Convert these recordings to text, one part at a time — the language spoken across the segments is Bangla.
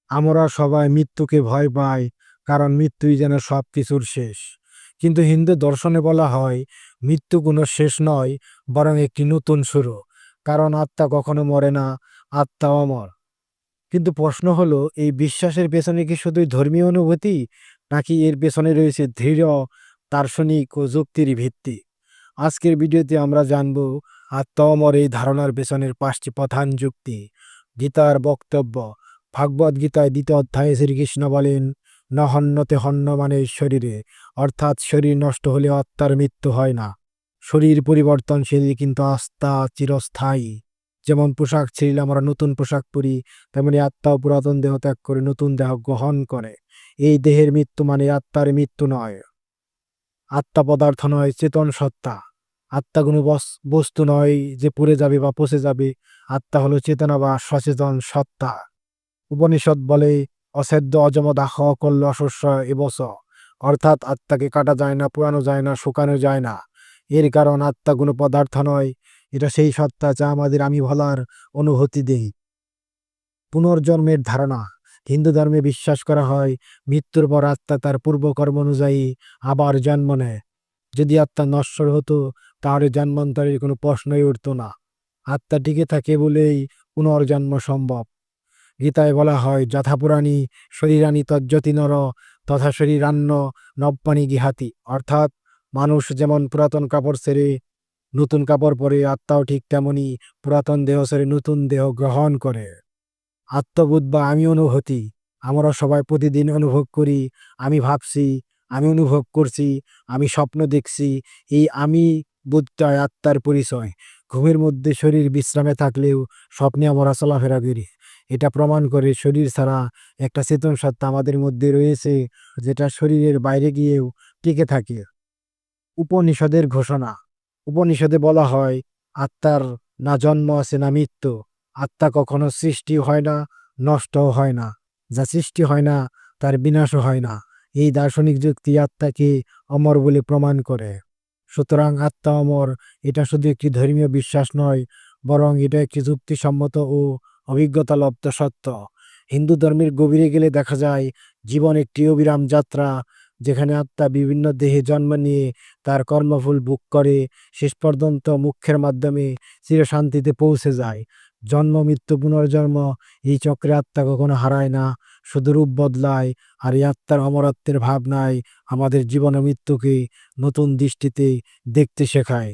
আমরা সবাই মৃত্যুকে ভয় পাই, কারণ মৃত্যুই যেন সব কিছুর শেষ। কিন্তু হিন্দু দর্শনে বলা হয় মৃত্যু কোনো শেষ নয়, বরং একটি নতুন শুরু। কারণ আত্মা কখনো মরে না, আত্মা অমর। কিন্তু প্রশ্ন হলো, এই বিশ্বাসের পেছনে কি শুধুই ধর্মীয় অনুভূতি, নাকি এর পেছনে রয়েছে দৃঢ় দার্শনিক ও যুক্তির ভিত্তি? আজকের ভিডিওতে আমরা জানব আত্মা অমর এই ধারণার পেছনের 5টি প্রধান যুক্তি। গীতার বক্তব্য। ভাগবত গীতায় 2য় অধ্যায়ে শ্রীকৃষ্ণ বলেন, ন হন্যতে হন্য মানে শরীরে, অর্থাৎ শরীর নষ্ট হলে আত্মার মৃত্যু হয় না। শরীর পরিবর্তনশীল, কিন্তু আত্মা চিরস্থায়ী। যেমন পোশাক ছিঁড়লে আমরা নতুন পোশাক পরি, তেমনি আত্মাও পুরাতন দেহ ত্যাগ করে নতুন দেহ গ্রহণ করে। এই দেহের মৃত্যু মানে আত্মার মৃত্যু নয়। আত্মা পদার্থ নয়, চেতন সত্তা। আত্মা কোনো বস্তু নয় যে পুড়ে যাবে বা পচে যাবে। আত্মা হলো চেতনা বা সচেতন সত্তা। উপনিষদ বলে, অছেদ্য অযম দাহ কল্য অশস্য এবস, অর্থাৎ আত্মাকে কাটা যায় না, পোড়ানো যায় না, শুকানো যায় না। এর কারণ আত্মা কোনো পদার্থ নয়, এটা সেই সত্তা যা আমাদের আমি বলার অনুভূতি দেয়। পুনর্জন্মের ধারণা। হিন্দু ধর্মে বিশ্বাস করা হয় মৃত্যুর পর আত্মা তার পূর্বকর্ম অনুযায়ী আবার জন্ম নেয়। যদি আত্মা নশ্বর হতো, তাহলে জন্মান্তরের কোনো প্রশ্নই উঠত না। আত্মা টিকে থাকে বলেই পুনর্জন্ম সম্ভব। গীতায় বলা হয়, যথা পুরাণী শরীরানি তজ্জতি নর, তথা শরীরান্ন নব্যানি গৃহাতি, অর্থাৎ মানুষ যেমন পুরাতন কাপড় ছেড়ে নতুন কাপড় পরে, আত্মাও ঠিক তেমনি পুরাতন দেহ ছেড়ে নতুন দেহ গ্রহণ করে। আত্মবোধ বা আমি অনুভূতি। আমরা সবাই প্রতিদিন অনুভব করি, আমি ভাবছি, আমি অনুভব করছি, আমি স্বপ্ন দেখছি। এই আমি বোধটাই আত্মার পরিচয়। ঘুমের মধ্যে শরীর বিশ্রামে থাকলেও স্বপ্নে আমরা চলাফেরা করি। এটা প্রমাণ করে শরীর ছাড়া একটা চেতন সত্তা আমাদের মধ্যে রয়েছে, যেটা শরীরের বাইরে গিয়েও টিকে থাকে। উপনিষদের ঘোষণা। উপনিষদে বলা হয়, আত্মার না জন্ম আছে না মৃত্যু। আত্মা কখনো সৃষ্টি হয় না, নষ্টও হয় না। যা সৃষ্টি হয় না, তার বিনাশও হয় না। এই দার্শনিক যুক্তি আত্মাকে অমর বলে প্রমাণ করে। সুতরাং আত্মা অমর, এটা শুধু একটি ধর্মীয় বিশ্বাস নয়, বরং এটা একটি যুক্তিসম্মত ও অভিজ্ঞতালব্ধ সত্য। হিন্দু ধর্মের গভীরে গেলে দেখা যায় জীবন একটি অবিরাম যাত্রা, যেখানে আত্মা বিভিন্ন দেহে জন্ম নিয়ে তার কর্মফল ভোগ করে, শেষ পর্যন্ত মুখ্যের মাধ্যমে চিরশান্তিতে পৌঁছে যায়। জন্ম মৃত্যু পুনর্জন্ম, এই চক্রে আত্মা কখনো হারায় না, শুধু রূপ বদলায়। আর এই আত্মার অমরত্বের ভাবনায় আমাদের জীবন ও মৃত্যুকে নতুন দৃষ্টিতে দেখতে শেখায়।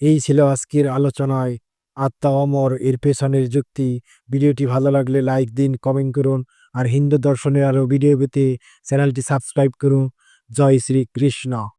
এই ছিল আজকের আলোচনায় আত্মা অমর এর পেছনের যুক্তি। ভিডিওটি ভালো লাগলে লাইক দিন, কমেন্ট করুন। আর হিন্দু দর্শনের আরও ভিডিও পেতে চ্যানেলটি সাবস্ক্রাইব করুন। জয় শ্রী কৃষ্ণ।